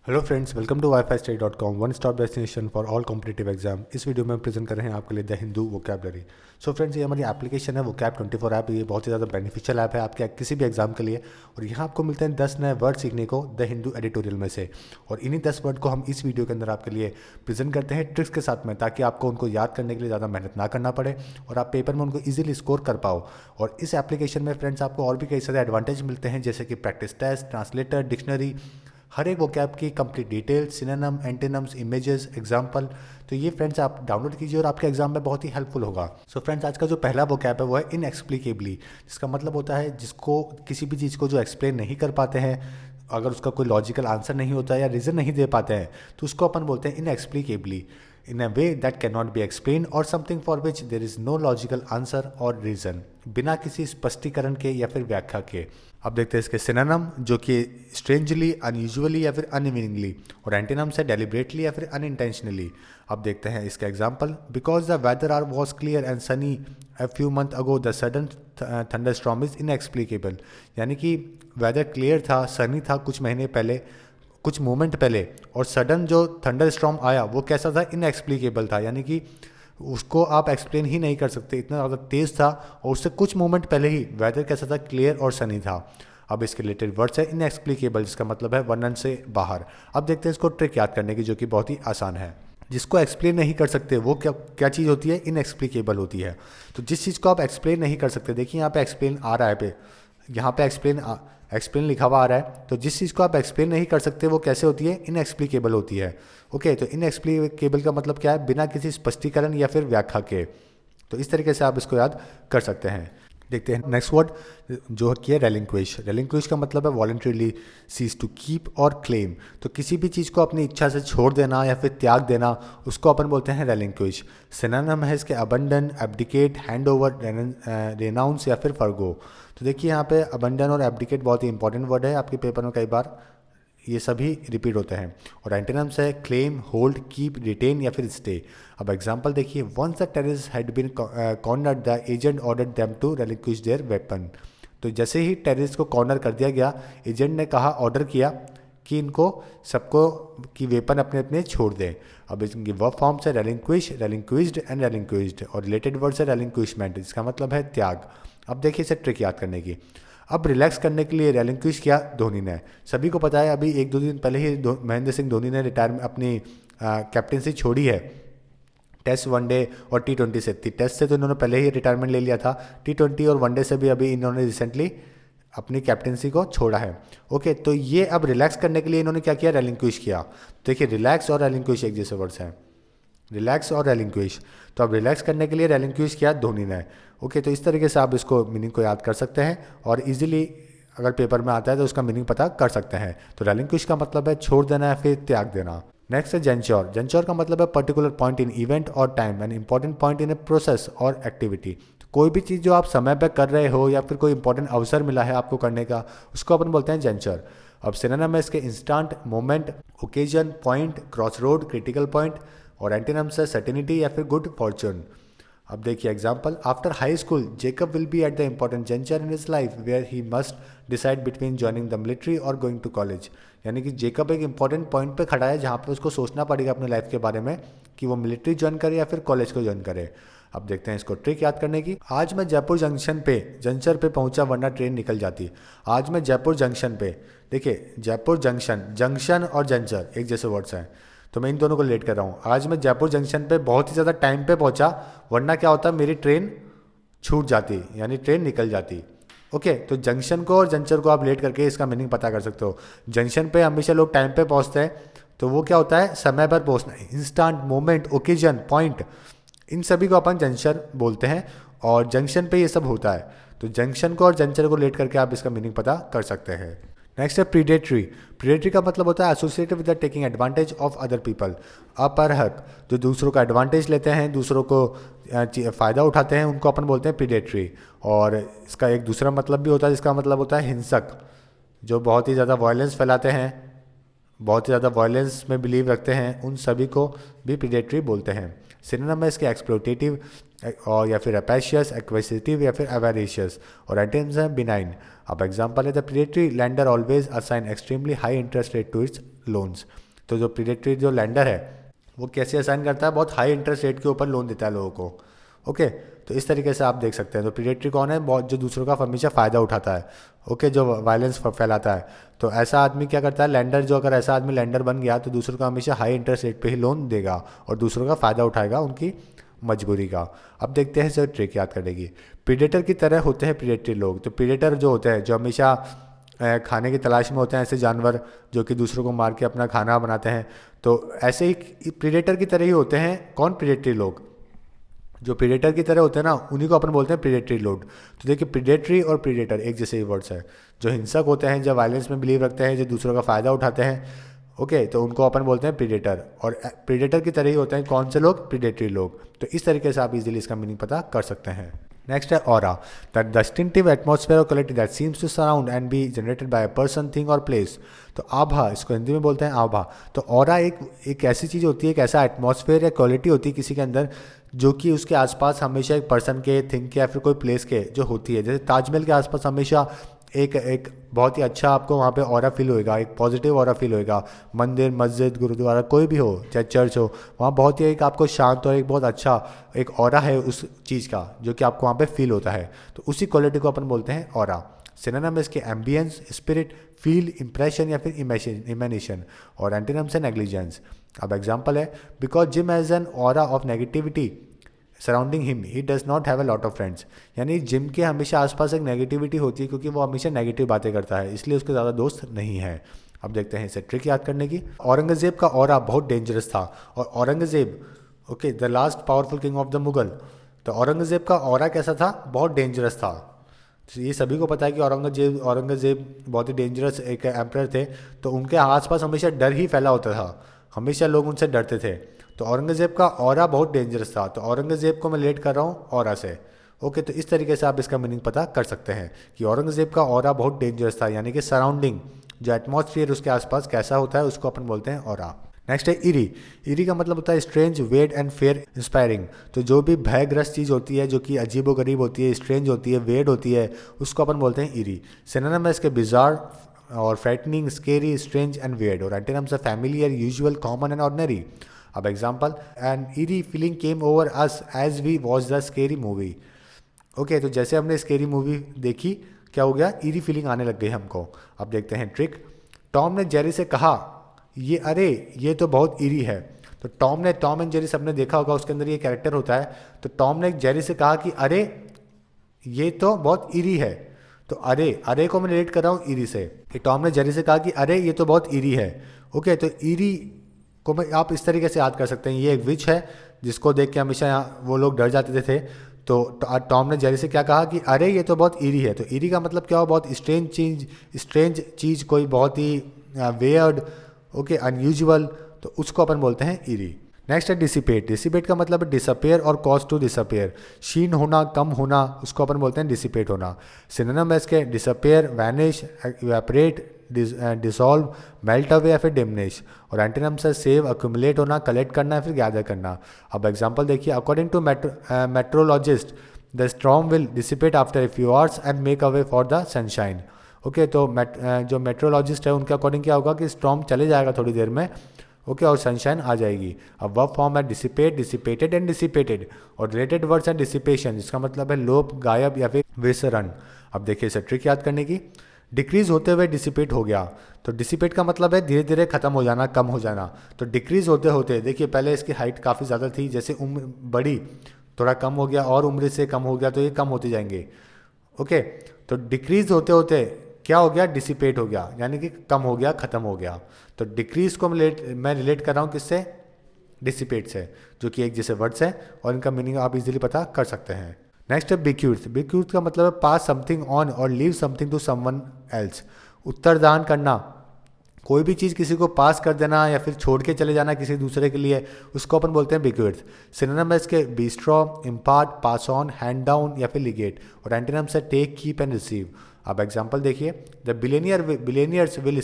Hello friends, welcome to wifi one stop destination for all competitive exam. इस video में हम present कर रहे हैं आपके लिए the Hindu vocabulary. So friends, ये हमारी एप्लीकेशन है वोकैब 24 ऐप। ये बहुत ही ज़्यादा बेनिफिशियल ऐप है आपके किसी भी एग्जाम के लिए। और यहाँ आपको मिलते हैं 10 नए वर्ड सीखने को द हिंदू एडिटोरियल में से। और इन्हीं 10 वर्ड को हम इस वीडियो के अंदर आपके लिए प्रेजेंट करते हैं ट्रिक्स के साथ में, ताकि आपको उनको याद करने के लिए ज़्यादा मेहनत ना करना पड़े और आप पेपर में उनको ईजिली स्कोर कर पाओ। और इस एप्लीकेशन में फ्रेंड्स आपको और भी कई सारे एडवांटेज मिलते हैं, जैसे कि प्रैक्टिस टेस्ट, ट्रांसलेटर, डिक्शनरी, हर एक वोकैब की complete detail, synonym, antonyms, images, example. तो ये फ्रेंड्स आप डाउनलोड कीजिए और आपके एग्जाम में बहुत ही हेल्पफुल होगा। सो फ्रेंड्स, आज का जो पहला वोकैब है वो है इनएक्सप्लिकेबली, जिसका मतलब होता है जिसको किसी भी चीज़ को जो एक्सप्लेन नहीं कर पाते हैं, अगर उसका कोई लॉजिकल आंसर नहीं होता है या रीज़न नहीं दे पाते हैं, तो उसको अपन बोलते हैं inexplicably, in a way that can not be explain और something for which there is no logical answer और रीज़न, बिना किसी स्पष्टीकरण के या फिर व्याख्या के। अब देखते हैं इसके सिनोनिम, जो कि स्ट्रेंजली, अनयूजुअली या फिर अनमीनिंगली, और एंटोनिम्स है डेलिबरेटली या फिर अनइंटेंशनली। अब देखते हैं इसका example. Because the weather are was clear and sunny a few month ago the sudden thunderstorm is inexplicable, यानी कि वेदर क्लियर था, सनी था कुछ महीने पहले, कुछ मोमेंट पहले, और सडन जो थंडर स्टॉर्म आया वो कैसा था, इनएक्सप्लिकेबल था, यानी कि उसको आप एक्सप्लेन ही नहीं कर सकते, इतना ज़्यादा तेज़ था। और उससे कुछ मोमेंट पहले ही वेदर कैसा था, क्लियर और सनी था। अब इसके रिलेटेड वर्ड्स है इनएक्सप्लिकेबल, जिसका मतलब है वर्णन से बाहर। अब देखते हैं इसको ट्रिक याद करने की, जो कि बहुत ही आसान है। जिसको एक्सप्लेन नहीं कर सकते वो क्या क्या चीज़ होती है, इनएक्सप्लिकेबल होती है। तो जिस चीज़ को आप एक्सप्लेन नहीं कर सकते, देखिए यहाँ पे एक्सप्लेन आ रहा है, यहाँ पे एक्सप्लेन लिखा हुआ आ रहा है, तो जिस चीज़ को आप एक्सप्लेन नहीं कर सकते वो कैसे होती है, इनएक्सप्लिकेबल होती है। ओके, तो इनएक्सप्लिकेबल का मतलब क्या है, बिना किसी स्पष्टीकरण या फिर व्याख्या के। तो इस तरीके से आप इसको याद कर सकते हैं। देखते हैं नेक्स्ट वर्ड, जो कि है रेलिंक्विश। रेलिंक्विश का मतलब है वॉलंटरीली सीज टू कीप और क्लेम। तो किसी भी चीज़ को अपनी इच्छा से छोड़ देना या फिर त्याग देना, उसको अपन बोलते हैं रेलिंक्विश। सिनोनिम है इसके अबंडन, एब्डिकेट, हैंड ओवर, रेनाउंस या फिर फर्गो। तो देखिए यहाँ पे अबंडन और एब्डिकेट बहुत ही इंपॉर्टेंट वर्ड है, आपके पेपर में कई बार ये सभी रिपीट होते हैं। और एंटोनिम्स है क्लेम, होल्ड, कीप, रिटेन या फिर स्टे। अब एग्जांपल देखिए, once the terrorist had been cornered the agent ordered them to relinquish their weapon. तो जैसे ही टेररिस्ट को कॉर्नर कर दिया गया, एजेंट ने कहा, ऑर्डर किया कि इनको सबको की वेपन अपने अपने छोड़ दें। अब इनकी वर्ब फॉर्म्स है रेलिंक्विश, रेलिंक्विज्ड एंड रेलिंक्विज्ड, और रिलेटेड वर्ड्स है रेलिंक्विशमेंट, जिसका मतलब है त्याग। अब देखिए इसे ट्रिक याद करने की। अब रिलैक्स करने के लिए रेलिंक्विश किया धोनी ने। सभी को पता है अभी एक दो दिन पहले ही महेंद्र सिंह धोनी ने रिटायरमेंट अपनी कैप्टनसी छोड़ी है, टेस्ट, वनडे और टी20 से। टेस्ट से तो इन्होंने पहले ही रिटायरमेंट ले लिया था, टी20 और वनडे से भी अभी इन्होंने रिसेंटली अपनी कैप्टनसी को छोड़ा है। ओके, तो ये अब रिलैक्स करने के लिए इन्होंने क्या किया, रेलिंक्विश किया। देखिए रिलैक्स और रेलिंक्विश एक जैसे वर्ड्स हैं, रिलैक्स और रेलिंक्विश। तो अब रिलैक्स करने के लिए रेलिंक्विश किया धोनी ने। ओके, तो इस तरीके से आप इसको मीनिंग को याद कर सकते हैं और इजीली अगर पेपर में आता है तो उसका मीनिंग पता कर सकते हैं। तो रेलिंक्विश का मतलब है छोड़ देना या फिर त्याग देना। नेक्स्ट है जेंच्योर। जेंच्योर का मतलब है पर्टिकुलर पॉइंट इन इवेंट और time, an important point in a process और एक्टिविटी। तो कोई भी चीज़ जो आप समय पर कर रहे हो या फिर कोई इंपॉर्टेंट अवसर मिला है आपको करने का, उसको अपन बोलते हैं जेंच्योर। अब सिनोनिम है इसके instant, moment, occasion, point, cross road, critical point, और एंटोनिम्स है सर्टेनिटी या फिर गुड फॉर्चून। अब देखिए example, after high school Jacob will be at the important juncture in his life where he must decide between joining the military और going to college. यानी कि Jacob एक इंपॉर्टेंट पॉइंट पे खड़ा है जहाँ पे उसको सोचना पड़ेगा अपने लाइफ के बारे में कि वो मिलिट्री ज्वाइन करे या फिर कॉलेज को ज्वाइन करे। अब देखते हैं इसको ट्रिक याद करने की। आज मैं जयपुर जंक्शन पे पहुंचा वरना ट्रेन निकल जाती। आज मैं जयपुर जंक्शन पे, देखिए जयपुर जंक्शन, जंक्शन और जंक्चर एक जैसे वर्ड्स हैं, तो मैं इन दोनों को लेट कर रहा हूँ। आज मैं जयपुर जंक्शन पे बहुत ही ज़्यादा टाइम पे पहुँचा, वरना क्या होता, मेरी ट्रेन छूट जाती, यानी ट्रेन निकल जाती। ओके, तो जंक्शन को और जंक्शन को आप लेट करके इसका मीनिंग पता कर सकते हो। जंक्शन पे हमेशा लोग टाइम पे पहुँचते हैं, तो वो क्या होता है, समय पर पहुँचना, इंस्टेंट, मोमेंट, ओकेजन, पॉइंट, इन सभी को अपन जंक्शन बोलते हैं और जंक्शन पे ये सब होता है। तो जंक्शन को और जंक्शन को लेट करके आप इसका मीनिंग पता कर सकते हैं। नेक्स्ट है प्रीडेटरी। प्रीडेटरी का मतलब होता है associated with the taking advantage of other people. अपरहक, जो दूसरों का एडवांटेज लेते हैं, दूसरों को फ़ायदा उठाते हैं, उनको अपन बोलते हैं प्रीडेटरी। और इसका एक दूसरा मतलब भी होता है, जिसका मतलब होता है हिंसक, जो बहुत ही ज़्यादा वायलेंस फैलाते हैं बहुत ही ज़्यादा वायलेंस में बिलीव रखते हैं, उन सभी को भी प्रीडेटरी बोलते हैं। सिनोनिम है इसके एक्सप्लोटेटिव और या फिर रैपेशियस, एक्वेसिटिव या फिर एवेरेशियस, और एंटोनिम्स हैं बिनाइन। अब एग्जांपल है the predatory lender always assign extremely high interest rate to its loans. तो जो प्रीडेटरी जो लैंडर है वो कैसे असाइन करता है, बहुत हाई इंटरेस्ट रेट के ऊपर लोन देता है लोगों को। ओके, तो इस तरीके से आप देख सकते हैं। तो प्रीडेटरी कौन है, बहुत जो दूसरों का हमेशा फ़ायदा उठाता है, ओके, जो वायलेंस फैलाता है। तो ऐसा आदमी क्या करता है, लैंडर, जो अगर ऐसा आदमी लैंडर बन गया तो दूसरों का हमेशा हाई इंटरेस्ट रेट पे ही लोन देगा और दूसरों का फ़ायदा उठाएगा उनकी मजबूरी का। अब देखते हैं सर ट्रिक याद करेगी। प्रीडेटर की तरह होते हैं प्रीडेटरी लोग। तो प्रीडेटर जो होते हैं, जो हमेशा खाने की तलाश में होते हैं, ऐसे जानवर जो कि दूसरों को मार के अपना खाना बनाते हैं, तो ऐसे ही प्रीडेटर की तरह ही होते हैं कौन, प्रीडेटरी लोग। जो प्रीडेटर की तरह होते हैं ना, उन्हीं को अपन बोलते हैं प्रीडेटरी लोग। तो देखिए प्रीडेटरी और प्रीडेटर एक जैसे ही वर्ड्स है। जो हिंसक होते हैं, जो वायलेंस में बिलीव रखते हैं, जो दूसरों का फ़ायदा उठाते हैं, ओके, तो उनको अपन बोलते हैं प्रीडेटर। और प्रीडेटर की तरह ही होते हैं कौन से लोग, प्रीडेटरी लोग। तो इस तरीके से आप इजीली इसका मीनिंग पता कर सकते हैं। नेक्स्ट है ऑरा, द डिस्टिंक्टिव एटमॉस्फेयर और quality that seems to surround and be generated by a person, thing और प्लेस। तो आभा, इसको हिंदी में बोलते हैं आभा। तो ऑरा एक ऐसी चीज़ होती है, एक ऐसा एटमॉस्फेयर या क्वालिटी होती है किसी के अंदर, जो कि उसके आसपास हमेशा एक पर्सन के, थिंग के या फिर कोई प्लेस के जो होती है। जैसे ताजमहल के आसपास हमेशा एक बहुत ही अच्छा आपको वहाँ पे ऑरा फील होएगा, एक पॉजिटिव ऑरा फील होएगा। मंदिर, मस्जिद, गुरुद्वारा, कोई भी हो, चाहे चर्च हो, वहाँ बहुत ही एक आपको शांत और एक बहुत अच्छा एक ऑरा है उस चीज़ का, जो कि आपको वहाँ पे फील होता है। तो उसी क्वालिटी को अपन बोलते हैं ऑरा। सिनोनिम इसके एम्बियंस, स्पिरिट, फील, इंप्रेशन या फिर इमेजिनेशन, और एंटोनिम्स है नेग्लिजेंस। अब एग्जांपल है, because gym has an aura of negativity surrounding him he does not have a lot of friends. यानी जिम के हमेशा आसपास एक नेगेटिविटी होती है, क्योंकि वो हमेशा नेगेटिव बातें करता है, इसलिए उसके ज़्यादा दोस्त नहीं है। अब देखते हैं इसे ट्रिक याद करने की। औरंगजेब का ऑरा बहुत डेंजरस था, और Aurangzeb, okay, the last powerful king of the Mughal. तो औरंगजेब का ऑरा कैसा था, बहुत डेंजरस था। तो ये सभी को पता है कि औरंगजेब बहुत ही डेंजरस एक एम्परर थे। तो उनके आसपास हमेशा डर ही फैला होता था, हमेशा लोग उनसे डरते थे। तो औरंगजेब का ऑरा बहुत डेंजरस था। तो औरंगजेब को मैं रिलेट कर रहा हूँ ऑरा से। ओके, तो इस तरीके से आप इसका मीनिंग पता कर सकते हैं कि औरंगजेब का ऑरा बहुत डेंजरस था, यानी कि सराउंडिंग जो एटमॉस्फेयर उसके आसपास कैसा होता है, उसको अपन बोलते हैं ऑरा। नेक्स्ट है इरी। इरी का मतलब होता है strange, weird and fear inspiring. तो जो भी भयग्रस्त चीज़ होती है, जो कि अजीबोगरीब होती है, स्ट्रेंज होती है, वेड होती है, उसको अपन बोलते हैं इरी। सिनोनिम है इसके बिजार और frightening, scary, strange and weird, और एंटोनिम्स है familiar, usual, common and ordinary. अब example, an eerie feeling came over us as we watch the scary movie. Okay, तो जैसे हमने स्केरी मूवी देखी, क्या हो गया, ईरी फीलिंग आने लग गई हमको। अब देखते हैं ट्रिक। टॉम ने जेरी से कहा, ये तो बहुत ईरी है। तो टॉम एंड जेरी सबने देखा होगा, उसके अंदर ये कैरेक्टर होता है। तो टॉम ने जेरी से कहा कि अरे ये तो बहुत ईरी है। तो अरे को मैं रिलेट कर रहा हूँ ईरी से, कि टॉम ने जेरी से कहा कि अरे ये तो बहुत ईरी है। ओके, तो ईरी को मैं आप इस तरीके से याद कर सकते हैं, ये एक विच है जिसको देख के हमेशा यहाँ वो लोग डर जाते थे। तो टॉम ने जेरी से क्या कहा कि अरे ये तो बहुत ईरी है। तो ईरी का मतलब क्या हो, बहुत स्ट्रेंज चीज़, कोई बहुत ही वेयर्ड, ओके, अनयूजुअल। तो उसको अपन बोलते हैं ईरी। नेक्स्ट है डिसिपेट। डिसिपेट का मतलब है डिसअपेयर और कॉज टू डिसअपेयर, क्षीण होना, कम होना, उसको अपन बोलते हैं डिसिपेट होना। सिनोनिम है इसके disappear, vanish, evaporate, dissolve, melt away या फिर डिमिनिश, और एंटोनिम्स है सेव, अक्यूमुलेट होना, कलेक्ट करना या फिर गैदर करना। अब एग्जांपल देखिए, according to meteorologist the storm will dissipate after a few hours and make away for the sunshine. Okay, तो जो मेट्रोलॉजिस्ट है उनके अकॉर्डिंग क्या होगा कि स्टॉर्म चले जाएगा थोड़ी देर में, ओके, और सनशाइन आ जाएगी। अब वर्ब फॉर्म है डिसिपेट, डिसिपेटेड एंड डिसिपेटेड, और रिलेटेड वर्ड्स है डिसिपेशन, जिसका मतलब है लोप, गायब या फिर विसरण। अब देखिए इसे ट्रिक याद करने की। डिक्रीज होते हुए डिसिपेट हो गया। तो डिसिपेट का मतलब है धीरे धीरे खत्म हो जाना, कम हो जाना। तो डिक्रीज होते होते, देखिए पहले इसकी हाइट काफ़ी ज़्यादा थी, जैसे उम्र बढ़ी, थोड़ा कम हो गया, और उम्र से कम हो गया, तो ये कम होते जाएंगे। ओके, तो डिक्रीज होते होते क्या हो गया, डिसिपेट हो गया, यानी कि कम हो गया, खत्म हो गया। तो डिक्रीज को मैं रिलेट कर रहा हूँ किससे, डिसिपेट से, जो कि एक जैसे वर्ड्स हैं, और इनका मीनिंग आप इजीली पता कर सकते हैं। नेक्स्ट है बिक्यूर्थ। बिक्यूर्थ का मतलब है पास समथिंग ऑन और leave something to someone else. उत्तरदान करना, कोई भी चीज़ किसी को पास कर देना या फिर छोड़ के चले जाना किसी दूसरे के लिए, उसको अपन बोलते हैं बिक्विथ। सिनोनिम है इसके bestow, impart, pass on, hand down या फिर लिगेट। और एंटोनिम से टेक, कीप एंड रिसीव। अब एग्जांपल देखिए, the billionaire's will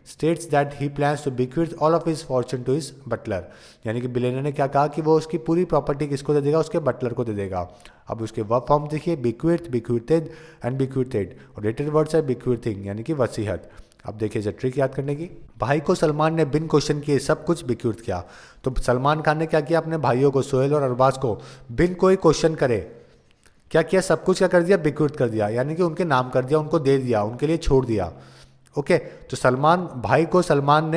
states that he plans to bequeath all of his fortune to his butler. यानी कि बिलियनियर ने क्या कहा कि वो उसकी पूरी प्रॉपर्टी किसको दे देगा, उसके बटलर को दे देगा। अब उसके वर्ब फॉर्म देखिए, बिक्विथ, बिक्विथेड एंड बिक्विथेड। और रिलेटेड वर्ड्स है बिक्विथिंग यानी कि वसीहत। अब देखिए इसे ट्रिक याद करने की। भाई को सलमान ने बिन क्वेश्चन किए सब कुछ बिक्विथ किया। तो सलमान खान ने क्या किया, अपने भाइयों को सोहेल और अरबाज को बिन कोई क्वेश्चन करे क्या किया, सब कुछ क्या कर दिया, बिक्विथ कर दिया। यानी कि उनके नाम कर दिया, उनको दे दिया, उनके लिए छोड़ दिया। ओके, तो भाई को सलमान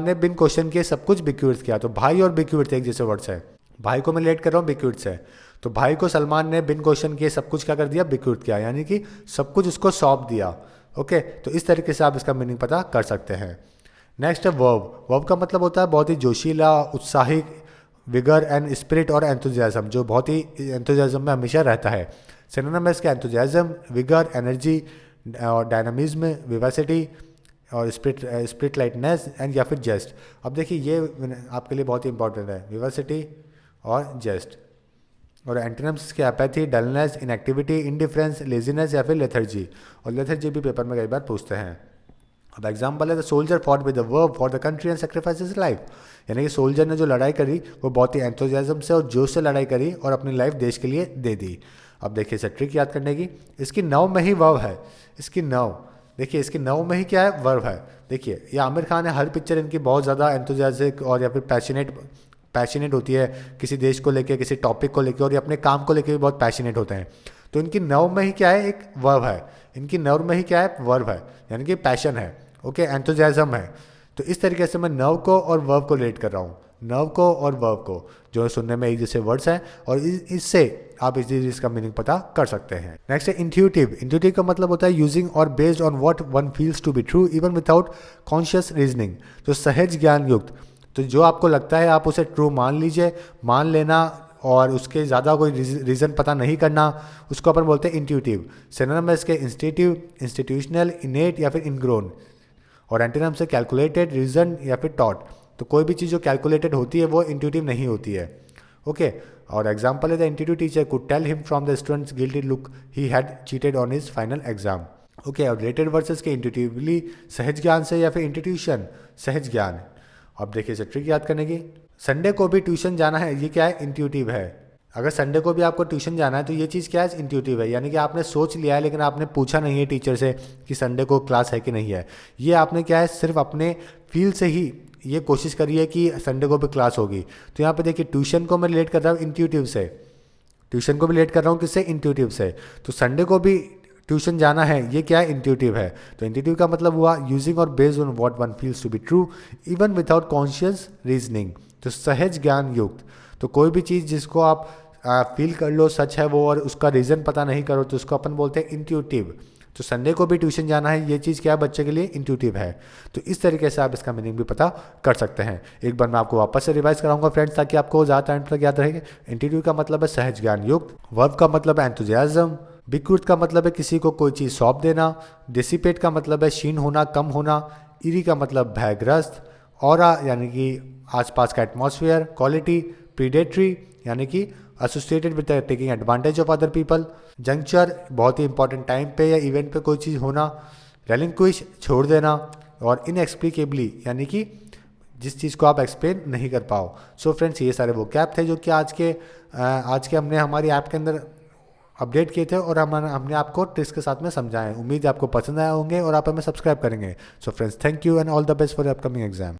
ने बिन क्वेश्चन किए सब कुछ बिक्विथ किया। तो भाई और बिक्विथ एक जैसे वर्ड्स है। भाई को मैं रिलेट कर रहा हूँ बिक्विथ से। तो भाई को सलमान ने बिन क्वेश्चन किए सब कुछ क्या कर दिया, बिक्विथ किया। यानी कि सब कुछ उसको सौंप दिया। ओके, तो इस तरीके से आप इसका मीनिंग पता कर सकते हैं। नेक्स्ट है वर्ब। वर्ब का मतलब होता है बहुत ही जोशीला, उत्साहित, विगर एंड स्पिरिट और एंथुजियाज्म, जो बहुत ही एंथुजियाज्म में हमेशा रहता है। सिनोनिम है इसका एंथुजियाज्म, विगर, एनर्जी और डायनामिज्म, विवासिटी और स्पिरिट लाइटनेस एंड या फिर जेस्ट। अब देखिए ये आपके लिए बहुत ही इंपॉर्टेंट है, विवासिटी और जेस्ट। और एंटोनिम्स के apathy, dullness, inactivity, indifference, laziness या फिर लेथर्जी। और लेथर्जी भी पेपर में कई बार पूछते हैं। अब एग्जाम्पल है, the soldier fought with the verb for the country and sacrifice his life. यानी कि सोल्जर ने जो लड़ाई करी वो बहुत ही एंथुजियाज्म से और जोश से लड़ाई करी और अपनी लाइफ देश के लिए दे दी। अब देखिए इसे ट्रिक याद करने की। इसकी नव में ही वर्ब है। इसकी नव में ही क्या है, वर्ब है। देखिए ये आमिर खान है, हर पिक्चर इनकी बहुत ज़्यादा एंथुजियास्टिक और या फिर पैशनेट होती है किसी देश को लेके, किसी टॉपिक को लेके, और ये अपने काम को लेके भी बहुत पैशनेट होते हैं। तो इनकी नव में ही क्या है, एक वर्ब है। इनकी नव में ही क्या है, वर्ब है, यानी कि पैशन है। ओके, एंथुजियाज्म है। तो इस तरीके से मैं नव को और वर्ब को रिलेट कर रहा हूँ, नव को और वर्ब को, जो सुनने में एक जैसे वर्ड्स हैं, और इससे आप इसका मीनिंग पता कर सकते हैं। नेक्स्ट है इंट्यूटिव। इंट्यूटिव का मतलब होता है यूजिंग और based on what one feels to be true even without conscious reasoning. तो सहज ज्ञान युक्त, तो जो आपको लगता है आप उसे ट्रू मान लीजिए, मान लेना, और उसके ज़्यादा कोई रीज़न पता नहीं करना, उसको अपन बोलते हैं इंट्यूटिव। सिनोनिम है इसके इंस्टीट्यूटिव, इंस्टीट्यूशनल, इनेट या फिर इनग्रोन। और एंटोनिम से कैलकुलेटेड, रीजन या फिर टॉट। तो कोई भी चीज़ जो कैलकुलेटेड होती है वो इंट्यूटिव नहीं होती है। ओके, और एग्जाम्पल है, the intuitive teacher could tell him from the students guilty look he had cheated on his final exam. Okay, और रिलेटेड वर्सेस के इंट्यूटिवली सहज ज्ञान से या फिर इंस्टीट्यूशन सहज ज्ञान। अब देखिए इसे ट्रिक याद करने की। संडे को भी ट्यूशन जाना है, ये क्या है, इंट्यूटिव है। अगर संडे को भी आपको ट्यूशन जाना है तो ये चीज़ क्या है, इंट्यूटिव है। यानी कि आपने सोच लिया है लेकिन आपने पूछा नहीं है टीचर से कि संडे को क्लास है कि नहीं है। ये आपने क्या है, सिर्फ अपने फील से ही ये कोशिश करी है कि संडे को भी क्लास होगी। तो यहाँ पे देखिए ट्यूशन को मैं रिलेट कर रहा हूँ इंट्यूटिव से, ट्यूशन को भी रिलेट कर रहा हूँ किससे, इंट्यूटिव से। तो संडे को भी ट्यूशन जाना है, ये क्या है, इंट्यूटिव है। तो इंट्यूटिव का मतलब हुआ यूजिंग और based on what one feels to be true even without conscious reasoning. तो सहज ज्ञान युक्त, तो कोई भी चीज़ जिसको आप फील कर लो सच है वो, और उसका रीज़न पता नहीं करो, तो उसको अपन बोलते हैं इंट्यूटिव। तो संडे को भी ट्यूशन जाना है, ये चीज़ क्या है, बच्चे के लिए इंट्यूटिव है। तो इस तरीके से आप इसका मीनिंग भी पता कर सकते हैं। एक बार मैं आपको वापस से रिवाइज कराऊंगा फ्रेंड्स, ताकि आपको ज़्यादा टाइम तक याद रहेगा। इंट्यूटिव का मतलब है सहज ज्ञान युक्त, वर्ब का मतलब है एंथुजियाज्म, बिक्विथ का मतलब है किसी को कोई चीज़ सौंप देना, डिसिपेट का मतलब है क्षीण होना, कम होना, इरी का मतलब भयग्रस्त, ऑरा यानी कि आसपास का एटमॉस्फेयर, क्वालिटी, प्रीडेटरी यानी कि associated with taking advantage of other people, juncture बहुत ही इंपॉर्टेंट टाइम पे या इवेंट पे कोई चीज़ होना, रेलिंक्विश छोड़ देना, और इनएक्सप्लिकेबली यानी कि जिस चीज़ को आप एक्सप्लेन नहीं कर पाओ। सो फ्रेंड्स, ये सारे वो कैप थे जो कि आज के हमने हमारी ऐप के अंदर अपडेट किए थे, और हमने आपको ट्रिक्स के साथ में समझाए। उम्मीद है आपको पसंद आए होंगे और आप हमें सब्सक्राइब करेंगे। So friends, thank you and all the best for upcoming exam.